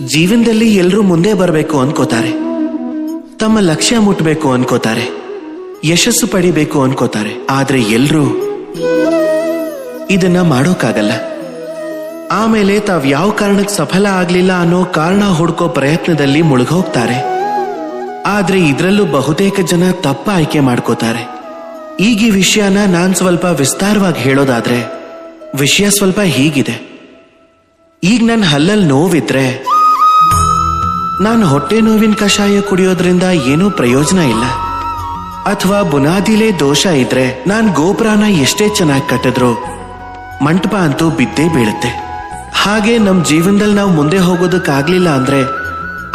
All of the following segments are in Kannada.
ಜೀವನದಲ್ಲಿ ಎಲ್ಲರೂ ಮುಂದೆ ಬರಬೇಕು ಅನ್ಕೋತಾರೆ, ತಮ್ಮ ಲಕ್ಷ್ಯ ಮುಟ್ಟಬೇಕು ಅನ್ಕೋತಾರೆ, ಯಶಸ್ಸು ಪಡಿಬೇಕು ಅನ್ಕೋತಾರೆ. ಆದ್ರೆ ಎಲ್ರೂ ಇದನ್ನ ಮಾಡೋಕ್ಕಾಗಲ್ಲ. ಆಮೇಲೆ ತಾವ್ ಯಾವ ಕಾರಣಕ್ಕೆ ಸಫಲ ಆಗ್ಲಿಲ್ಲ ಅನ್ನೋ ಕಾರಣ ಹುಡ್ಕೋ ಪ್ರಯತ್ನದಲ್ಲಿ ಮುಳುಗೋಗ್ತಾರೆ. ಆದ್ರೆ ಇದ್ರಲ್ಲೂ ಬಹುತೇಕ ಜನ ತಪ್ಪ ಆಯ್ಕೆ ಮಾಡ್ಕೋತಾರೆ. ಈಗ ಈ ವಿಷಯನ ನಾನ್ ಸ್ವಲ್ಪ ವಿಸ್ತಾರವಾಗಿ ಹೇಳೋದಾದ್ರೆ ವಿಷಯ ಸ್ವಲ್ಪ ಹೀಗಿದೆ. ಈಗ ನನ್ನ ಹಲ್ಲಲ್ಲಿ ನೋವಿದ್ರೆ ನಾನು ಹೊಟ್ಟೆ ನೋವಿನ ಕಷಾಯ ಕುಡಿಯೋದ್ರಿಂದ ಏನೂ ಪ್ರಯೋಜನ ಇಲ್ಲ. ಅಥವಾ ಬುನಾದಿಲೇ ದೋಷ ಇದ್ರೆ ನಾನ್ ಗೋಪುರನ ಎಷ್ಟೇ ಚೆನ್ನಾಗಿ ಕಟ್ಟಿದ್ರು ಮಂಟಪ ಅಂತೂ ಬಿದ್ದೇ ಬೀಳುತ್ತೆ. ಹಾಗೆ ನಮ್ ಜೀವನದಲ್ಲಿ ನಾವು ಮುಂದೆ ಹೋಗೋದಕ್ಕಾಗ್ಲಿಲ್ಲ ಅಂದ್ರೆ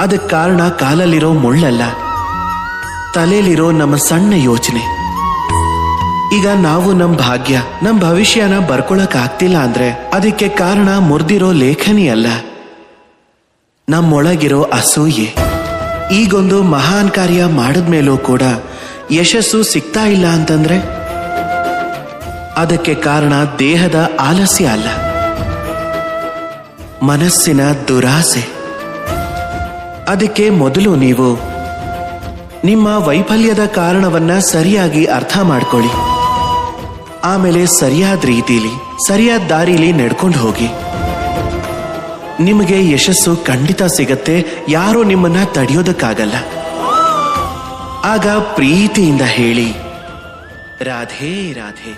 ಅದಕ್ಕೆ ಕಾರಣ ಕಾಲಲ್ಲಿರೋ ಮುಳ್ಳಲ್ಲ, ತಲೆಯಲ್ಲಿರೋ ನಮ್ಮ ಸಣ್ಣ ಯೋಚನೆ. ಈಗ ನಾವು ನಮ್ ಭಾಗ್ಯ, ನಮ್ ಭವಿಷ್ಯನ ಬರ್ಕೊಳಕ್ ಆಗ್ತಿಲ್ಲ ಅಂದ್ರೆ ಅದಕ್ಕೆ ಕಾರಣ ಮುರಿದಿರೋ ಲೇಖನಿ ಅಲ್ಲ, ನಮ್ಮೊಳಗಿರೋ ಅಸೂಯೆ. ಈಗೊಂದು ಮಹಾನ್ ಕಾರ್ಯ ಮಾಡಿದ್ಮೇಲೂ ಕೂಡ ಯಶಸ್ಸು ಸಿಗ್ತಾ ಇಲ್ಲ ಅಂತಂದ್ರೆ ಅದಕ್ಕೆ ಕಾರಣ ದೇಹದ ಆಲಸ್ಯ ಅಲ್ಲ, ಮನಸ್ಸಿನ ದುರಾಸೆ. ಅದಕ್ಕೆ ಮೊದಲು ನೀವು ನಿಮ್ಮ ವೈಫಲ್ಯದ ಕಾರಣವನ್ನ ಸರಿಯಾಗಿ ಅರ್ಥ ಮಾಡ್ಕೊಳ್ಳಿ. ಆಮೇಲೆ ಸರಿಯಾದ ರೀತಿಲಿ ಸರಿಯಾದ ದಾರಿಲಿ ನಡ್ಕೊಂಡು ಹೋಗಿ. ನಿಮಗೆ ಯಶಸ್ಸು ಖಂಡಿತ ಸಿಗತ್ತೆ, ಯಾರೂ ನಿಮ್ಮನ್ನ ತಡೆಯೋದಕ್ಕಾಗಲ್ಲ. ಆಗ ಪ್ರೀತಿಯಿಂದ ಹೇಳಿ, ರಾಧೇ ರಾಧೇ.